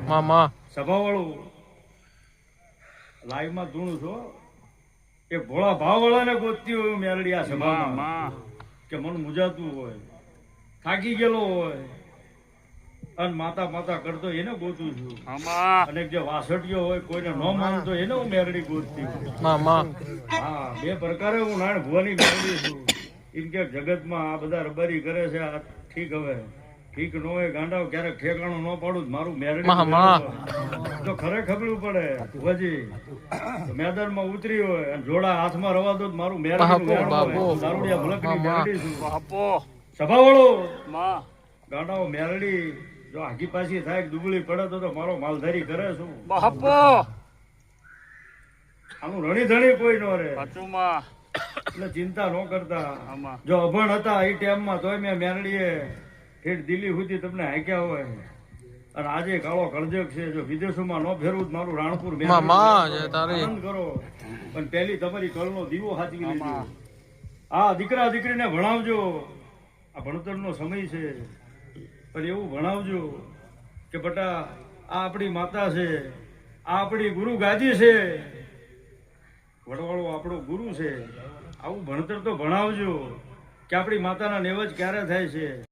મામા સભાવાળું લાઈવમાં ધૂણું છો એ ભોળા ભાવવાળાને ગોતતી હોય મેરડી આ સભામાં કે મન મુજાતું હોય થાકી ગયેલો હોય અને માતા માતા કરતો એને ગોતું છું અને જે વાસઠિયો હોય કોઈને ન માનતો એને હું મેરડી ગોતતી હોય મામા હા બે પ્રકારે હું નારાયણ ભુવાની મેરડી છું એમ કે જગતમાં આ બધા રબારી કરે છે આ ઠીક હવે ઠીક ન હોય ગાંડાઓ ક્યારેક ઠેકાણું ન પાડું મારું મેરડી તો ખરે ખબરું પડે ભુવાજી મેદાનમાં ઉતરી હોય અને જોડા હાથમાં રવા દો મારું મેરડી દારૂડિયા ભલકની મેરડી છું સભાવાળો ગાંડાઓ મેરડી જો આગી પાછી થાય દુબળી પડે તો મારો માલધારી કરે છું આનું રણી ધણી કોઈ ન રે એટલે ચિંતા ન કરતા જો અભણ હતા એ ટાઈમમાં તોય મેં મેરડીએ ઠેઠ દિલ્હી સુધી તમને હાંક્યા હોય અને આજે કાળો કળજક છે જો વિદેશોમાં ન ફેરવું મારું રાણપુર આનંદ કરો પણ પહેલી તમારી કળનો દીવો હાચવી લેજો આ દીકરા દીકરીને ભણાવજો આ ભણતરનો સમય છે પણ એવું ભણાવજો કે બટા આ આપણી માતા છે આ આપણી ગુરુ ગાદી છે વડવાળો આપણો ગુરુ છે આવું ભણતર તો ભણાવજો કે આપણી માતાના નેવજ ક્યારે થાય છે